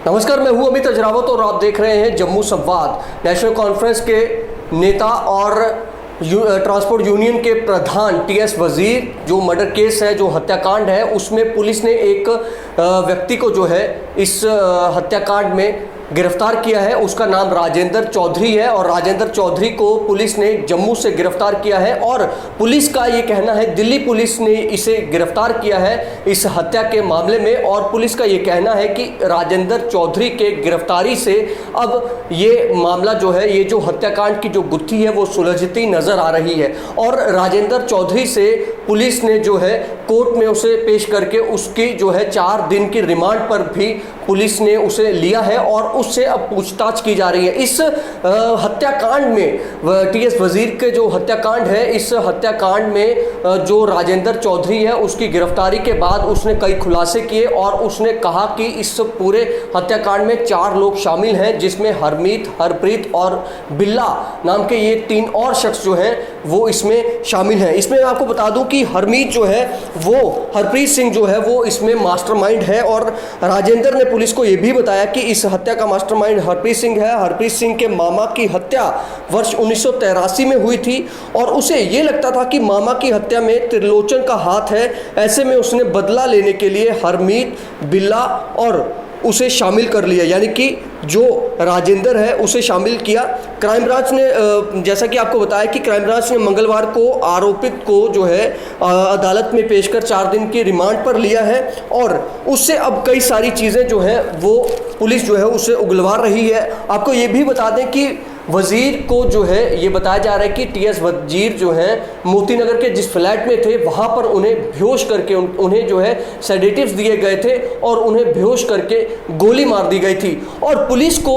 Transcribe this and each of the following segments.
नमस्कार, मैं हूं अमित अजरावत और आप देख रहे हैं जम्मू संवाद। नेशनल कॉन्फ्रेंस के नेता और ट्रांसपोर्ट यूनियन के प्रधान टीएस वजीर जो मर्डर केस है, जो हत्याकांड है, उसमें पुलिस ने एक व्यक्ति को जो है इस हत्याकांड में गिरफ्तार किया है। उसका नाम राजेंद्र चौधरी है और राजेंद्र चौधरी को पुलिस ने जम्मू से गिरफ्तार किया है और पुलिस का ये कहना है, दिल्ली पुलिस ने इसे गिरफ्तार किया है इस हत्या के मामले में। और पुलिस का ये कहना है कि राजेंद्र चौधरी के गिरफ्तारी से अब ये मामला जो है, ये जो हत्याकांड की जो गुत्थी है वो सुलझती नजर आ रही है। और राजेंद्र चौधरी से पुलिस ने जो है कोर्ट में उसे पेश करके उसकी जो है 4 दिन की रिमांड पर भी पुलिस ने उसे लिया है और उससे अब पूछताछ की जा रही है। इस हत्याकांड में टीएस वजीर के जो हत्याकांड है, इस हत्याकांड में जो राजेंद्र चौधरी है उसकी गिरफ्तारी के बाद उसने कई खुलासे किए और उसने कहा कि इस पूरे हत्याकांड में 4 लोग शामिल हैं, जिसमें हरमीत, हरप्रीत और बिल्ला नाम के ये 3 और शख्स जो हैं वो इसमें शामिल हैं। इसमें आपको बता दूं कि हरमीत जो है वो हरप्रीत सिंह जो है वो इसमें मास्टरमाइंड है और राजेंद्र ने पुलिस को ये भी बताया कि इस हत्या का मास्टरमाइंड हरप्रीत सिंह है। हरप्रीत सिंह के मामा की हत्या वर्ष 1983 में हुई थी और उसे ये लगता था कि मामा की हत्या में त्रिलोचन का हाथ है। ऐसे में उसने बदला लेने के लिए हरमीत, बिल्ला और उसे शामिल कर लिया, यानी कि जो राजेंद्र है उसे शामिल किया। क्राइम ब्रांच ने जैसा कि आपको बताया कि क्राइम ब्रांच ने मंगलवार को आरोपित को जो है अदालत में पेश कर 4 दिन की रिमांड पर लिया है और उससे अब कई सारी चीज़ें जो हैं वो पुलिस जो है उसे उगलवा रही है। आपको ये भी बता दें कि वजीर को जो है ये बताया जा रहा है कि टीएस वजीर जो है मोती नगर के जिस फ्लैट में थे वहाँ पर उन्हें बेहोश करके उन्हें जो है सेडेटिव्स दिए गए थे और उन्हें बेहोश करके गोली मार दी गई थी। और पुलिस को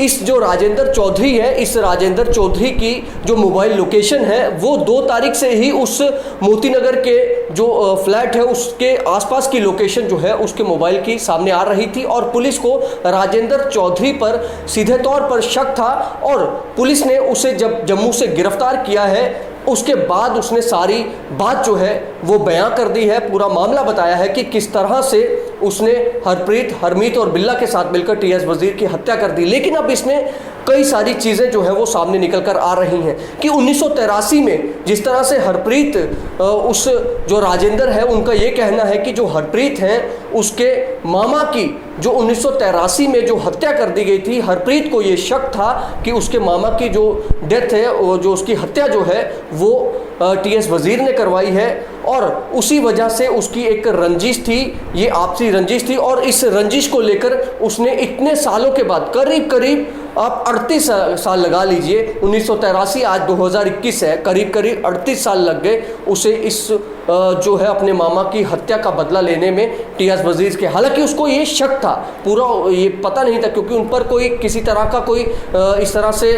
इस जो राजेंद्र चौधरी है, इस राजेंद्र चौधरी की जो मोबाइल लोकेशन है वो 2 तारीख से ही उस मोती नगर के जो फ्लैट है उसके आसपास की लोकेशन जो है उसके मोबाइल की सामने आ रही थी और पुलिस को राजेंद्र चौधरी पर सीधे तौर पर शक था और पुलिस ने उसे जब जम्मू से गिरफ्तार किया है उसके बाद उसने सारी बात जो है वो बयां कर दी है। पूरा मामला बताया है कि किस तरह से उसने हरप्रीत, हरमीत और बिल्ला के साथ मिलकर टीएस वजीर की हत्या कर दी। लेकिन अब इसमें कई सारी चीज़ें जो है वो सामने निकल कर आ रही हैं कि 1983 में जिस तरह से हरप्रीत उस जो राजेंद्र है उनका ये कहना है कि जो हरप्रीत हैं उसके मामा की जो 1983 में जो हत्या कर दी गई थी, हरप्रीत को ये शक था कि उसके मामा की जो डेथ है, जो उसकी हत्या जो है वो टीएस वजीर ने करवाई है और उसी वजह से उसकी एक रंजिश थी, ये आपसी रंजिश थी और इस रंजिश को लेकर उसने इतने सालों के बाद करीब आप 38 साल लगा लीजिए, 1983 आज 2021 है, करीब 38 साल लग गए उसे इस जो है अपने मामा की हत्या का बदला लेने में टीएस वजीर के। हालांकि उसको ये शक था, पूरा ये पता नहीं था क्योंकि उन पर कोई किसी तरह का कोई इस तरह से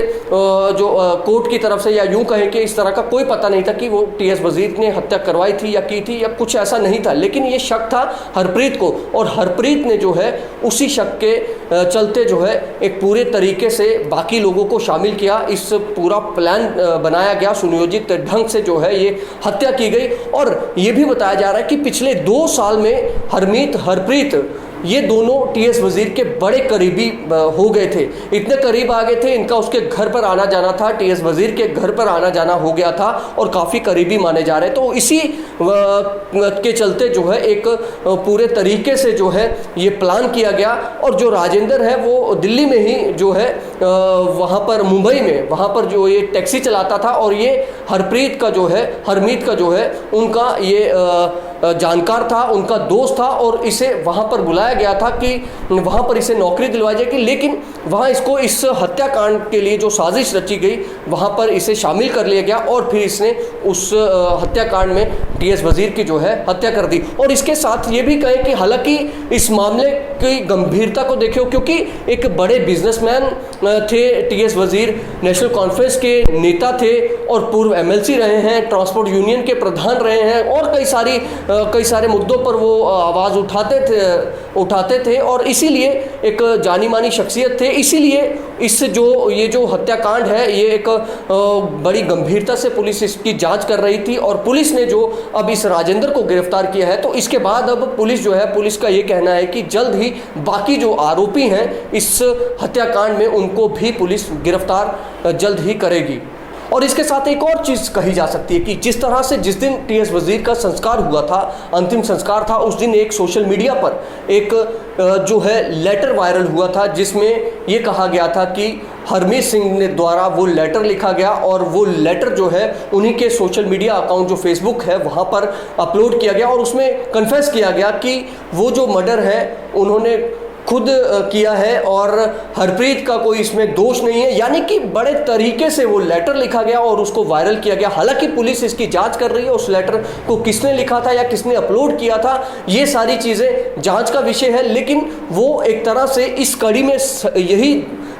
जो कोर्ट की तरफ से या यूं कहें कि इस तरह का कोई पता नहीं था कि वो टीएस वजीर ने हत्या करवाई थी या की थी या कुछ ऐसा नहीं था। लेकिन ये शक था हरप्रीत को और हरप्रीत ने जो है उसी शक के चलते जो है एक पूरे तरीके से बाकी लोगों को शामिल किया। इस पूरा प्लान बनाया गया, सुनियोजित ढंग से जो है ये हत्या की गई। और ये भी बताया जा रहा है कि पिछले 2 साल में हरमीत, हरप्रीत ये दोनों टीएस वजीर के बड़े करीबी हो गए थे, इतने करीब आ गए थे, इनका उसके घर पर आना जाना था, टीएस वजीर के घर पर आना जाना हो गया था और काफ़ी करीबी माने जा रहे। तो इसी के चलते जो है एक पूरे तरीके से जो है ये प्लान किया गया और जो राजेंद्र है वो दिल्ली में ही जो है वहाँ पर मुंबई में वहाँ पर जो ये टैक्सी चलाता था और ये हरप्रीत का जो है, हरमीत का जो है उनका ये जानकार था, उनका दोस्त था और इसे वहाँ पर बुलाया गया था कि वहाँ पर इसे नौकरी दिलवाई जाएगी। लेकिन वहाँ इसको इस हत्याकांड के लिए जो साजिश रची गई वहाँ पर इसे शामिल कर लिया गया और फिर इसने उस हत्याकांड में टीएस वजीर की जो है हत्या कर दी। और इसके साथ ये भी कहें कि हालांकि इस मामले की गंभीरता को देखो, क्योंकि एक बड़े बिजनेसमैन थे टीएस वजीर, नेशनल कॉन्फ्रेंस के नेता थे और पूर्व एमएलसी रहे हैं, ट्रांसपोर्ट यूनियन के प्रधान रहे हैं और कई सारी कई सारे मुद्दों पर वो आवाज़ उठाते थे और इसीलिए एक जानी मानी शख्सियत थे। इसीलिए ये जो हत्याकांड है ये एक बड़ी गंभीरता से पुलिस इसकी जांच कर रही थी और पुलिस ने जो अब इस राजेंद्र को गिरफ्तार किया है, तो इसके बाद अब पुलिस का ये कहना है कि जल्द ही बाकी जो आरोपी हैं इस हत्याकांड में उनको भी पुलिस गिरफ्तार जल्द ही करेगी। और इसके साथ एक और चीज़ कही जा सकती है कि जिस तरह से जिस दिन टीएस वजीर का संस्कार हुआ था, अंतिम संस्कार था, उस दिन एक सोशल मीडिया पर एक जो है लेटर वायरल हुआ था जिसमें ये कहा गया था कि हरमीत सिंह ने द्वारा वो लेटर लिखा गया और वो लेटर जो है उन्हीं के सोशल मीडिया अकाउंट जो फेसबुक है वहाँ पर अपलोड किया गया और उसमें कन्फेस किया गया कि वो जो मर्डर है उन्होंने खुद किया है और हरप्रीत का कोई इसमें दोष नहीं है। यानी कि बड़े तरीके से वो लेटर लिखा गया और उसको वायरल किया गया। हालांकि पुलिस इसकी जांच कर रही है, उस लेटर को किसने लिखा था या किसने अपलोड किया था, ये सारी चीज़ें जांच का विषय है। लेकिन वो एक तरह से इस कड़ी में यही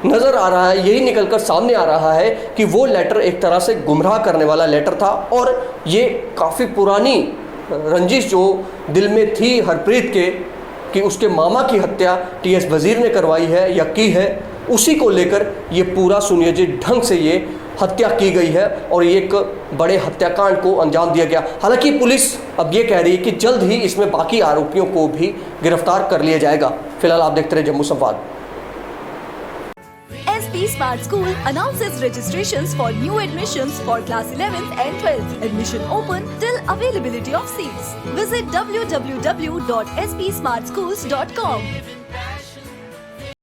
नज़र आ रहा है, यही निकलकर सामने आ रहा है कि वो लेटर एक तरह से गुमराह करने वाला लेटर था और ये काफ़ी पुरानी रंजिश जो दिल में थी हरप्रीत के कि उसके मामा की हत्या टीएस वजीर ने करवाई है या की है, उसी को लेकर ये पूरा सुनियोजित ढंग से ये हत्या की गई है और ये एक बड़े हत्याकांड को अंजाम दिया गया। हालांकि पुलिस अब ये कह रही है कि जल्द ही इसमें बाकी आरोपियों को भी गिरफ्तार कर लिया जाएगा। फिलहाल आप देखते रहे जम्मू संवाद। SP Smart School announces registrations for new admissions for class 11th and 12th. Admission open till availability of seats. Visit www.spsmartschools.com.